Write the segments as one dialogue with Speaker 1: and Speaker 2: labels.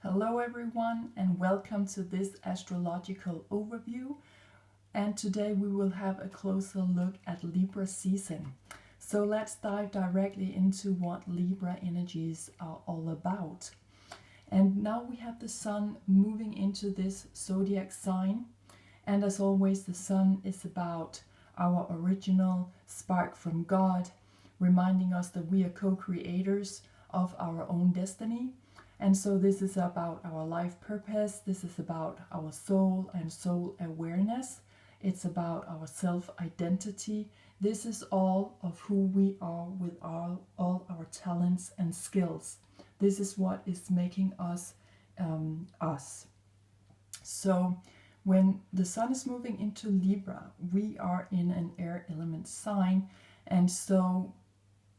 Speaker 1: Hello everyone and welcome to this astrological overview, and today we will have a closer look at Libra season. So let's dive directly into what Libra energies are all about. And now we have the sun moving into this zodiac sign, and as always the sun is about our original spark from God, reminding us that we are co-creators of our own destiny. And so this is about our life purpose, this is about our soul and soul awareness, it's about our self-identity. This is all of who we are with all our talents and skills. This is what is making us us. So when the sun is moving into Libra, we are in an air element sign, and so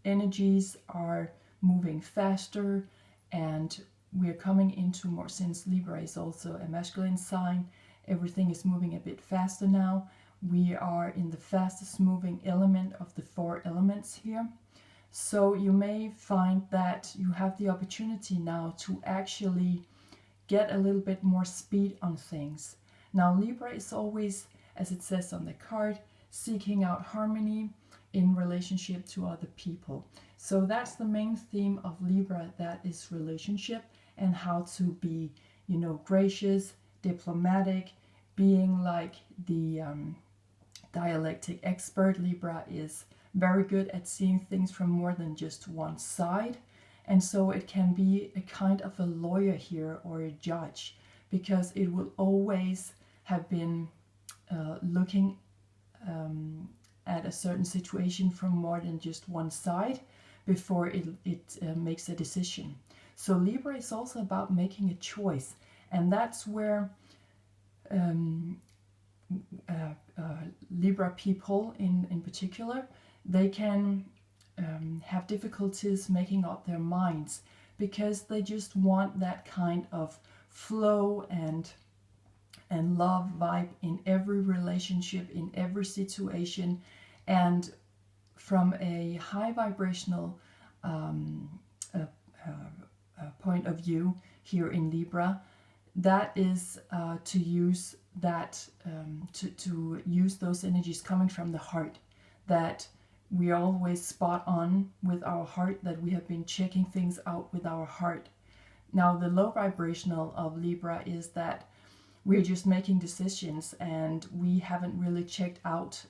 Speaker 1: energies are moving faster, and we are coming into more, since Libra is also a masculine sign, everything is moving a bit faster now. We are in the fastest moving element of the four elements here. So you may find that you have the opportunity now to actually get a little bit more speed on things. Now Libra is always, as it says on the card, seeking out harmony in relationship to other people. So that's the main theme of Libra, that is relationship and how to be, gracious, diplomatic, being like the dialectic expert. Libra is very good at seeing things from more than just one side. And so it can be a kind of a lawyer here or a judge, because it will always have been looking at a certain situation from more than just one side before it makes a decision. So Libra is also about making a choice, and that's where Libra people in particular, they can have difficulties making up their minds, because they just want that kind of flow and love vibe in every relationship, in every situation. And from a high vibrational point of view here in Libra, that is to use that to use those energies coming from the heart, that we are always spot on with our heart, that we have been checking things out with our heart. Now the low vibrational of Libra is that we're just making decisions and we haven't really checked out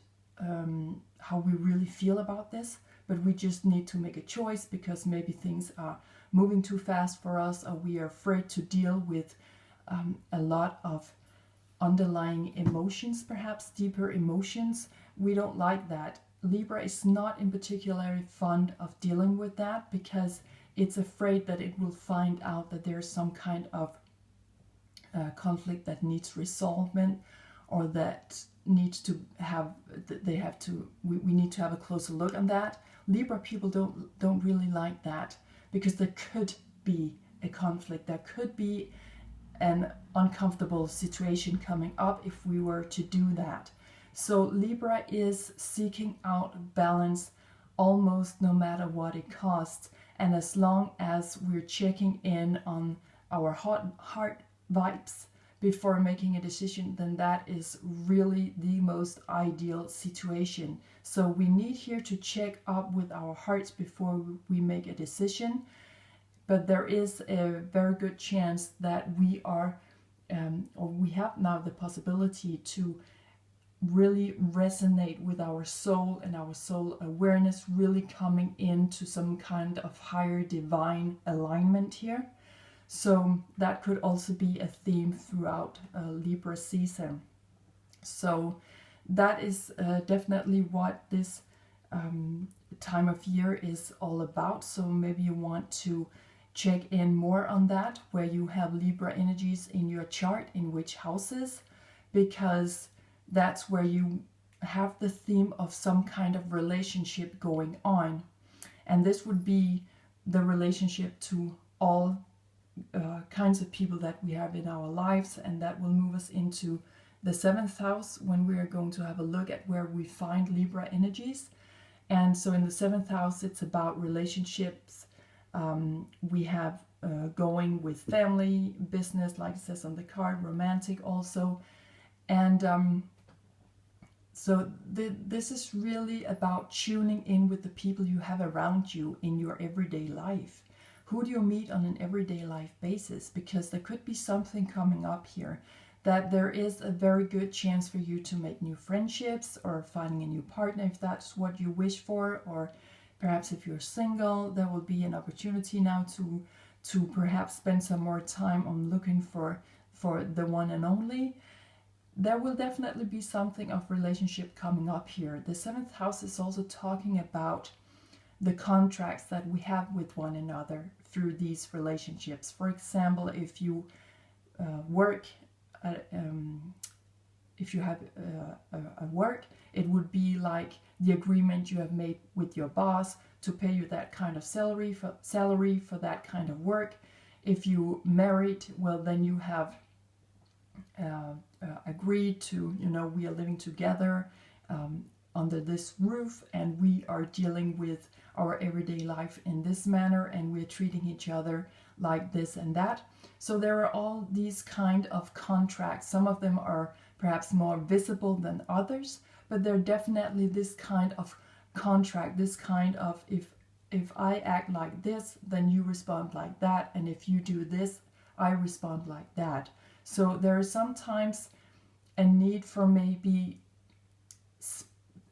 Speaker 1: how we really feel about this, but we just need to make a choice because maybe things are moving too fast for us, or we are afraid to deal with a lot of underlying emotions, perhaps deeper emotions. We don't like that. Libra is not in particular fond of dealing with that, because it's afraid that it will find out that there's some kind of conflict that needs resolvement, or that needs to have, we need to have a closer look on that. Libra people don't really like that, because there could be a conflict, there could be an uncomfortable situation coming up if we were to do that. So Libra is seeking out balance almost no matter what it costs, and as long as we're checking in on our heart vibes before making a decision, then that is really the most ideal situation. So we need here to check up with our hearts before we make a decision, but there is a very good chance that we are or we have now the possibility to really resonate with our soul and our soul awareness, really coming into some kind of higher divine alignment here. So that could also be a theme throughout Libra season. So that is definitely what this time of year is all about. So maybe you want to check in more on that, where you have Libra energies in your chart, in which houses, because that's where you have the theme of some kind of relationship going on. And this would be the relationship to all kinds of people that we have in our lives, and that will move us into the 7th house, when we are going to have a look at where we find Libra energies. And so in the 7th house, it's about relationships We have going with family, business, like it says on the card, romantic also. And so this is really about tuning in with the people you have around you in your everyday life. Who do you meet on an everyday life basis? Because there could be something coming up here that there is a very good chance for you to make new friendships or finding a new partner if that's what you wish for, or perhaps if you're single, there will be an opportunity now to perhaps spend some more time on looking for the one and only. There will definitely be something of relationship coming up here. The seventh house is also talking about the contracts that we have with one another through these relationships. For example, if you work at, if you have a work, it would be like the agreement you have made with your boss to pay you that kind of salary for that kind of work. If you married, well, then you have agreed to, we are living together under this roof, and we are dealing with our everyday life in this manner, and we're treating each other like this and that. So there are all these kind of contracts. Some of them are perhaps more visible than others, but they're definitely this kind of contract, this kind of if I act like this, then you respond like that, and if you do this, I respond like that. So there is sometimes a need for maybe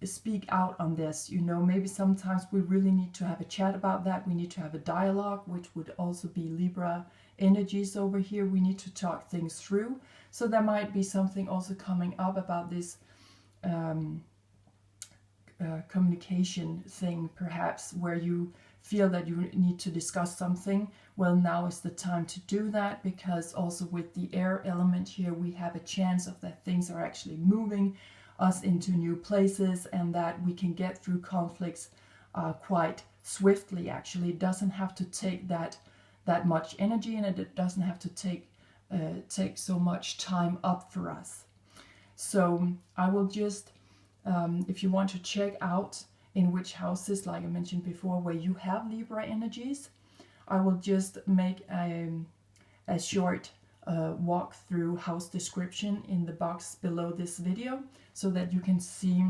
Speaker 1: speak out on this. Maybe sometimes we really need to have a chat about that. We need to have a dialogue, which would also be Libra energies over here. We need to talk things through. So there might be something also coming up about this communication thing, perhaps, where you feel that you need to discuss something. Well, now is the time to do that, because also with the air element here, we have a chance of that things are actually moving us into new places, and that we can get through conflicts quite swiftly. Actually, it doesn't have to take that much energy, and it doesn't have to take so much time up for us. So I will just, if you want to check out in which houses, like I mentioned before, where you have Libra energies, I will just make a short walk through house description in the box below this video, so that you can see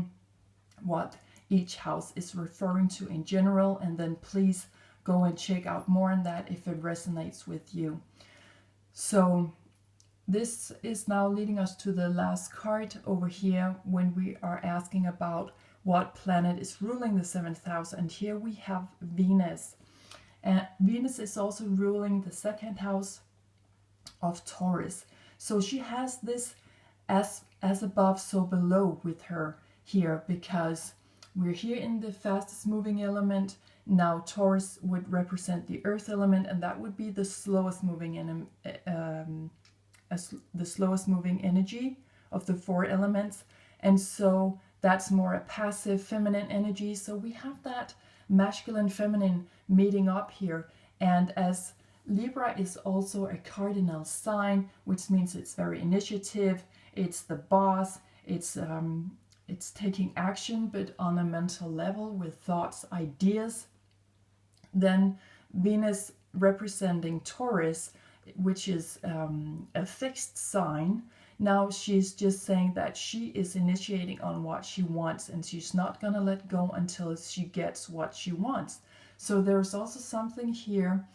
Speaker 1: what each house is referring to in general, and then please go and check out more on that if it resonates with you. So this is now leading us to the last card over here, when we are asking about what planet is ruling the seventh house, and here we have Venus. And Venus is also ruling the second house of Taurus. So she has this as above, so below with her here, because we're here in the fastest moving element. Now Taurus would represent the earth element, and that would be the slowest moving energy of the four elements. And so that's more a passive feminine energy. So we have that masculine feminine meeting up here. And as Libra is also a cardinal sign, which means it's very initiative, it's the boss, it's taking action, but on a mental level with thoughts, ideas. Then Venus representing Taurus, which is a fixed sign. Now she's just saying that she is initiating on what she wants, and she's not going to let go until she gets what she wants. So there's also something here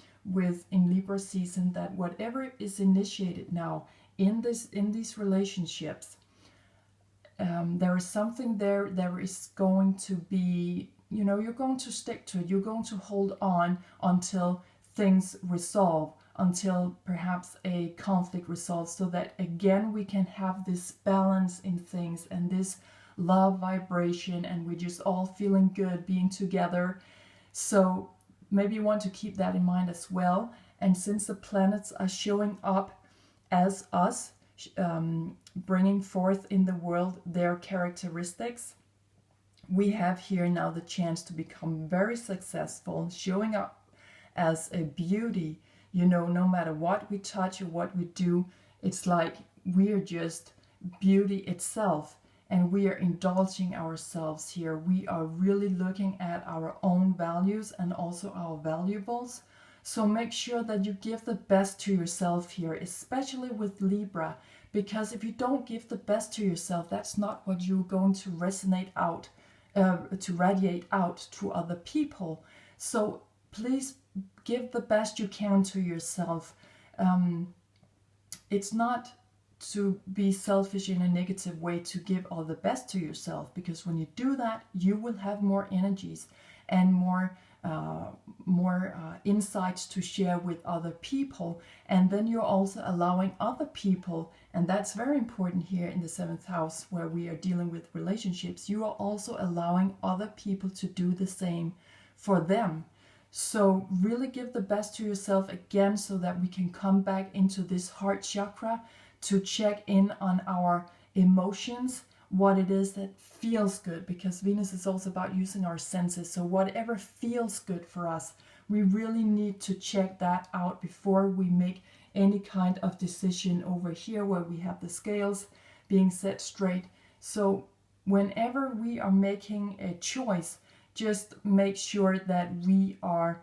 Speaker 1: in Libra season, that whatever is initiated now in these relationships, there is something there is going to be, you're going to stick to it, you're going to hold on until things resolve, until perhaps a conflict resolves, so that again we can have this balance in things and this love vibration, and we're just all feeling good being together. So maybe you want to keep that in mind as well. And since the planets are showing up as us, bringing forth in the world their characteristics, we have here now the chance to become very successful, showing up as a beauty. No matter what we touch or what we do, it's like we're just beauty itself, and we are indulging ourselves here. We are really looking at our own values and also our valuables. So make sure that you give the best to yourself here, especially with Libra, because if you don't give the best to yourself, that's not what you're going to resonate out, to radiate out to other people. So please give the best you can to yourself. It's not to be selfish in a negative way to give all the best to yourself, because when you do that, you will have more energies and more insights to share with other people, and then you're also allowing other people, and that's very important here in the 7th house where we are dealing with relationships, you are also allowing other people to do the same for them. So really give the best to yourself again, so that we can come back into this heart chakra to check in on our emotions, what it is that feels good, because Venus is also about using our senses. So whatever feels good for us, we really need to check that out before we make any kind of decision over here where we have the scales being set straight. So whenever we are making a choice, just make sure that we are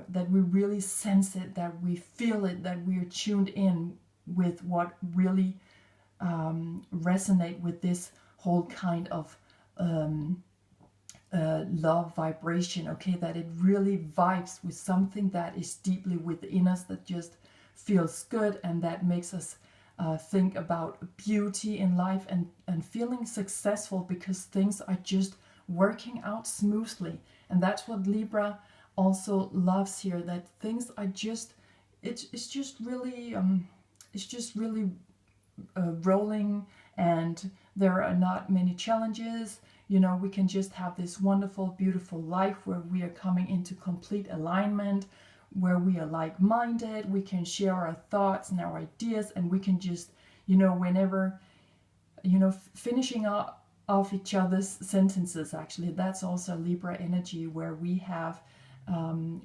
Speaker 1: that we really sense it, that we feel it, that we are tuned in with what really resonate with this whole kind of love vibration, okay, that it really vibes with something that is deeply within us, that just feels good, and that makes us think about beauty in life and feeling successful because things are just working out smoothly. And that's what Libra also loves here, that things are just, it's just really rolling, and there are not many challenges. You know, we can just have this wonderful, beautiful life where we are coming into complete alignment, where we are like-minded, we can share our thoughts and our ideas, and we can just, you know, whenever, you know, finishing off each other's sentences, actually, that's also Libra energy, where we have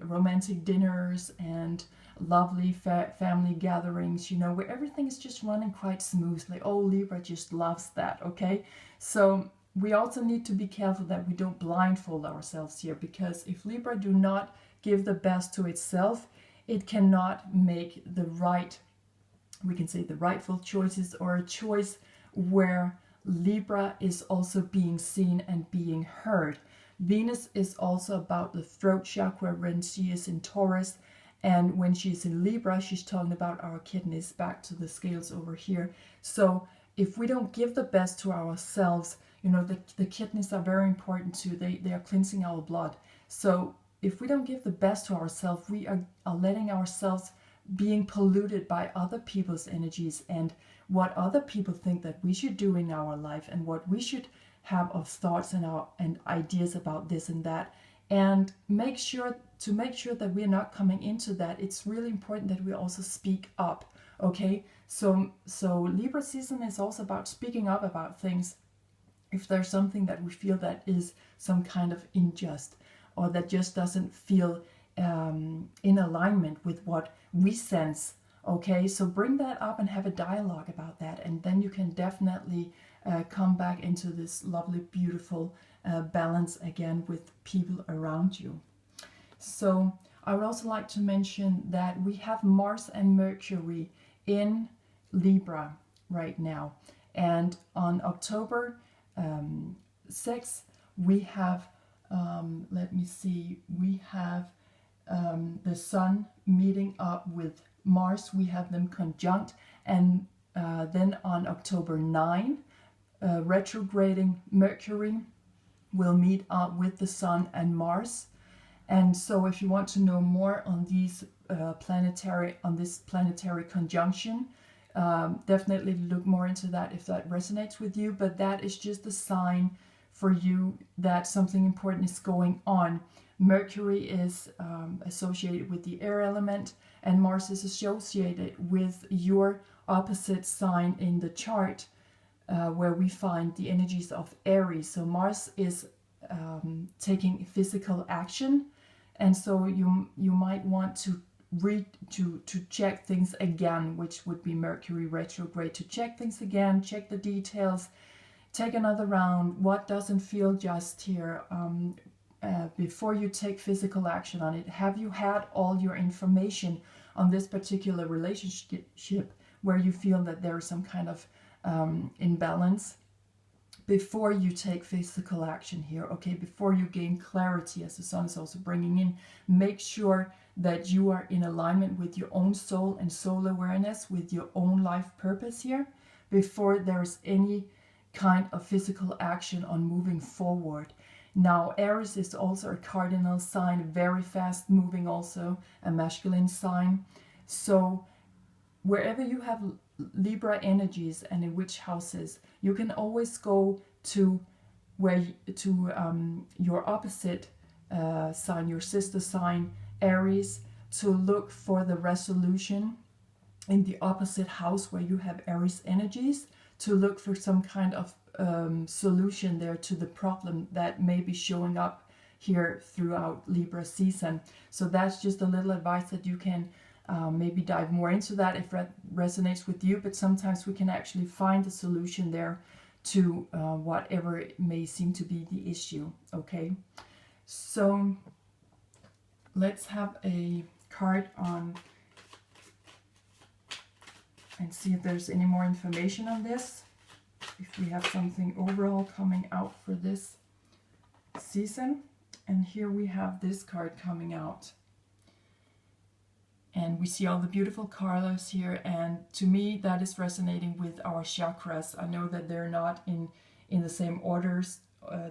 Speaker 1: romantic dinners and lovely family gatherings, you know, where everything is just running quite smoothly. Oh, Libra just loves that, okay? So we also need to be careful that we don't blindfold ourselves here, because if Libra do not give the best to itself, it cannot make the right, we can say the rightful choices, or a choice where Libra is also being seen and being heard. Venus is also about the throat chakra when she is in Taurus, and when she's in Libra, she's talking about our kidneys, back to the scales over here. So if we don't give the best to ourselves, you know, the kidneys are very important too. They are cleansing our blood. So if we don't give the best to ourselves, we are letting ourselves being polluted by other people's energies and what other people think that we should do in our life, and what we should have of thoughts and ideas about this and that. And make sure that we're not coming into that. It's really important that we also speak up, okay? So Libra season is also about speaking up about things. If there's something that we feel that is some kind of unjust, or that just doesn't feel in alignment with what we sense, okay? So bring that up and have a dialogue about that, and then you can definitely come back into this lovely, beautiful balance again with people around you. So I would also like to mention that we have Mars and Mercury in Libra right now, and on October 6th we have let me see, we have the Sun meeting up with Mars. We have them conjunct, and then on October 9, retrograding Mercury will meet up with the Sun and Mars. And so if you want to know more on these this planetary conjunction, definitely look more into that if that resonates with you. But that is just a sign for you that something important is going on. Mercury is associated with the air element, and Mars is associated with your opposite sign in the chart, where we find the energies of Aries. So Mars is taking physical action, and so you might want to check things again, which would be Mercury retrograde, to check things again, check the details, take another round. What doesn't feel just here? before you take physical action on it, have you had all your information on this particular relationship where you feel that there is some kind of imbalance before you take physical action here, okay? Before you gain clarity, as the sun is also bringing in, make sure that you are in alignment with your own soul and soul awareness, with your own life purpose here, before there's any kind of physical action on moving forward. Now, Aries is also a cardinal sign, very fast moving, also a masculine sign. So wherever you have Libra energies and in which houses, you can always go to your opposite sign, your sister sign, Aries, to look for the resolution in the opposite house where you have Aries energies, to look for some kind of solution there to the problem that may be showing up here throughout Libra season. So that's just a little advice that you can maybe dive more into that if that resonates with you, but sometimes we can actually find a solution there to whatever it may seem to be the issue, okay? So let's have a card on and see if there's any more information on this, if we have something overall coming out for this season. And here we have this card coming out. And we see all the beautiful colors here, and to me that is resonating with our chakras. I know that they're not in the same orders,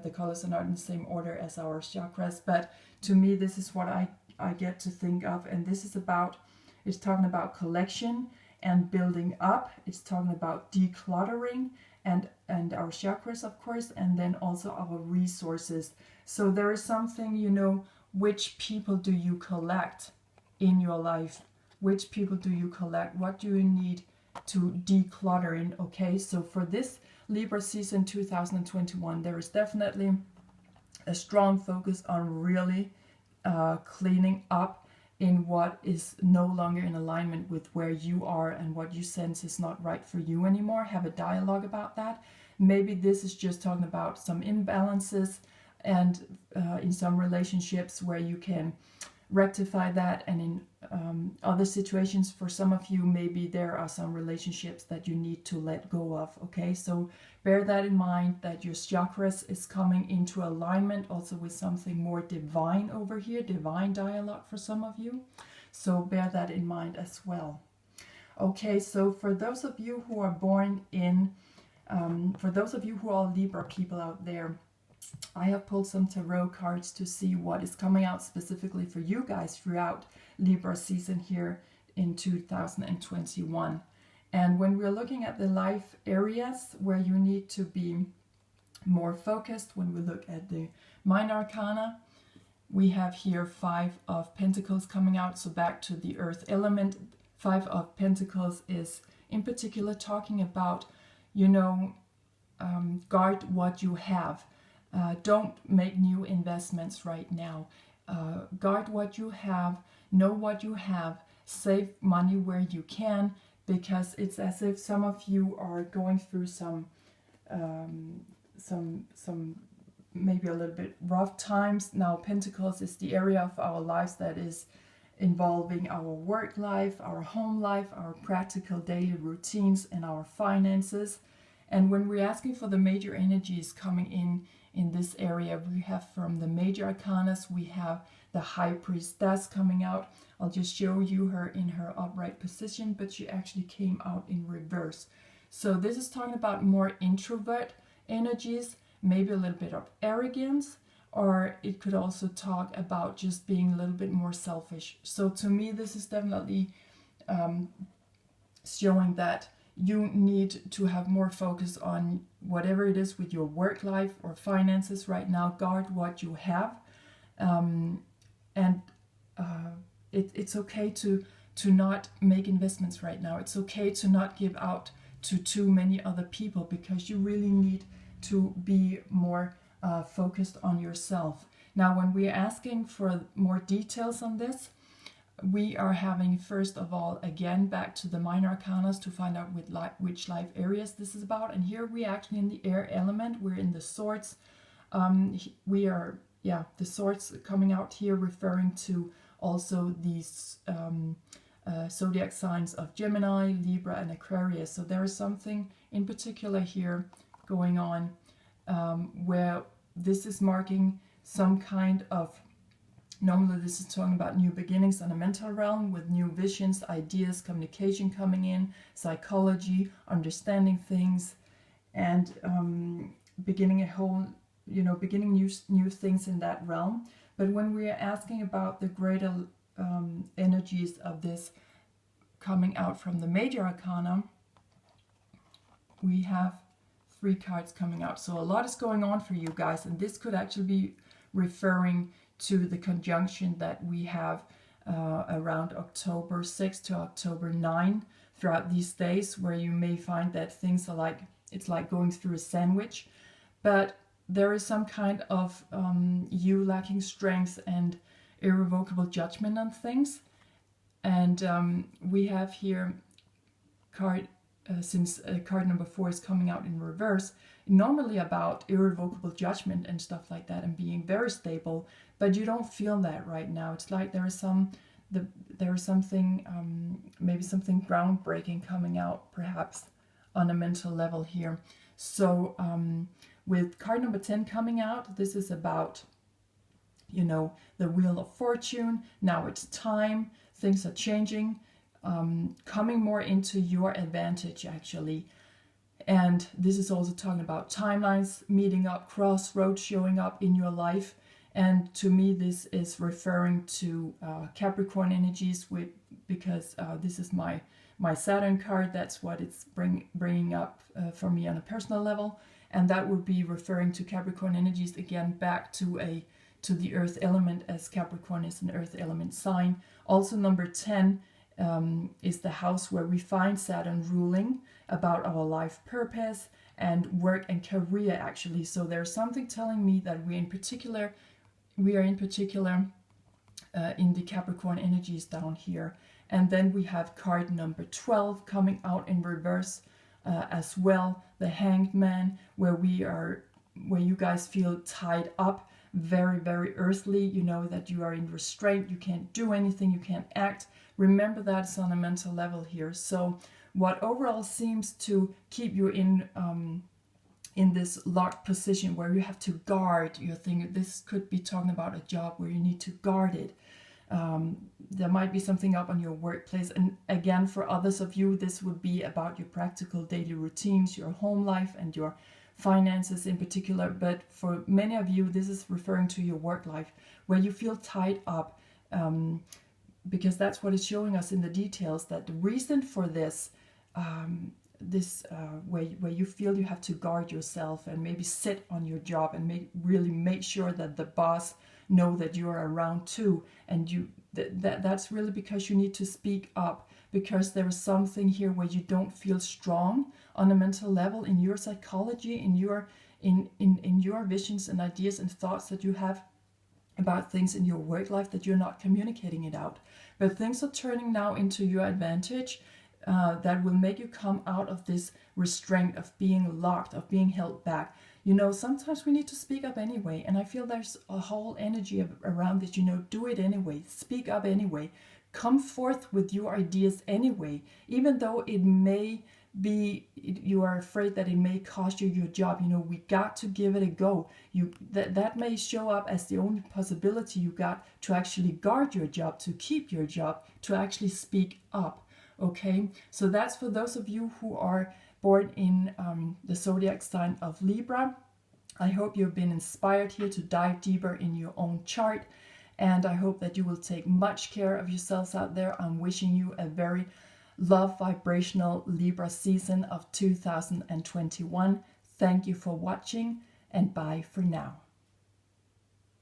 Speaker 1: the colors are not in the same order as our chakras, but to me this is what I get to think of. And this is about, it's talking about collection and building up, it's talking about decluttering and our chakras, of course, and then also our resources. So there is something, you know, which people do you collect in your life? Which people do you collect? What do you need to declutter in? Okay, so for this Libra season 2021, there is definitely a strong focus on really cleaning up in what is no longer in alignment with where you are and what you sense is not right for you anymore. Have a dialogue about that. Maybe this is just talking about some imbalances and in some relationships where you can rectify that, and in other situations for some of you, maybe there are some relationships that you need to let go of, okay? So bear that in mind, that your chakras is coming into alignment also with something more divine over here, divine dialogue for some of you. So bear that in mind as well. Okay, so for those of you who are born in, for those of you who are Libra people out there, I have pulled some tarot cards to see what is coming out specifically for you guys throughout Libra season here in 2021. And when we're looking at the life areas where you need to be more focused, when we look at the minor arcana, we have here 5 of Pentacles coming out, so back to the earth element. 5 of Pentacles is in particular talking about, you know, guard what you have. Don't make new investments right now. Guard what you have, know what you have, save money where you can, because it's as if some of you are going through some maybe a little bit rough times. Now, Pentacles is the area of our lives that is involving our work life, our home life, our practical daily routines, and our finances. And when we're asking for the major energies coming in this area, we have from the major arcanas, we have the High Priestess coming out. I'll just show you her in her upright position, but she actually came out in reverse. So this is talking about more introvert energies, maybe a little bit of arrogance, or it could also talk about just being a little bit more selfish. So to me, this is definitely showing that you need to have more focus on whatever it is with your work life or finances right now. Guard what you have, it's okay to not make investments right now. It's okay to not give out to too many other people, because you really need to be more focused on yourself. Now, when we're asking for more details on this, we are having, first of all, again, back to the minor arcanas to find out which life areas this is about. And here we actually in the air element, we're in the swords. We are the swords coming out here, referring to also these zodiac signs of Gemini, Libra, and Aquarius. So there is something in particular here going on where this is marking some kind of, normally this is talking about new beginnings on a mental realm with new visions, ideas, communication coming in, psychology, understanding things, and beginning a whole, beginning new things in that realm. But when we are asking about the greater energies of this coming out from the major arcana, we have 3 cards coming out. So a lot is going on for you guys, and this could actually be referring to the conjunction that we have around October 6 to October 9 throughout these days, where you may find that things are like, it's like going through a sandwich, but there is some kind of you lacking strength and irrevocable judgment on things. And we have here card, since card number 4 is coming out in reverse, normally about irrevocable judgment and stuff like that, and being very stable, but you don't feel that right now. It's like there is something, maybe something groundbreaking coming out, perhaps on a mental level here. So with card number 10 coming out, this is about, the Wheel of Fortune. Now it's time, things are changing, coming more into your advantage, actually. And this is also talking about timelines, meeting up, crossroads showing up in your life. And to me, this is referring to Capricorn energies, because this is my Saturn card. That's what it's bringing up for me on a personal level. And that would be referring to Capricorn energies, again, back to the earth element, as Capricorn is an earth element sign. Also, number 10 is the house where we find Saturn ruling, about our life purpose and work and career, actually. So there's something telling me that we are in particular in the Capricorn energies down here. And then we have card number 12 coming out in reverse as well, the Hanged Man, where you guys feel tied up, very, very earthly. You know that you are in restraint, you can't do anything, you can't act. Remember, that's on a mental level here. So what overall seems to keep you in this locked position where you have to guard your thing. This could be talking about a job where you need to guard it. There might be something up on your workplace. And again, for others of you, this would be about your practical daily routines, your home life, and your finances in particular. But for many of you, this is referring to your work life, where you feel tied up, because that's what it's showing us in the details, that the reason for this where you feel you have to guard yourself and maybe sit on your job and really make sure that the boss know that you are around too, and that's really because you need to speak up, because there is something here where you don't feel strong on a mental level in your psychology, in your visions and ideas and thoughts that you have about things in your work life, that you're not communicating it out. But things are turning now into your advantage, that will make you come out of this restraint of being locked, of being held back. Sometimes we need to speak up anyway, and I feel there's a whole energy around this. Do it anyway, speak up anyway, come forth with your ideas anyway, even though it may be, you are afraid that it may cost you your job. We got to give it a go. That may show up as the only possibility you got to actually guard your job, to keep your job, to actually speak up. Okay, so that's for those of you who are born in the zodiac sign of Libra. I hope you've been inspired here to dive deeper in your own chart, and I hope that you will take much care of yourselves out there. I'm wishing you a very love vibrational Libra season of 2021. Thank you for watching, and bye for now.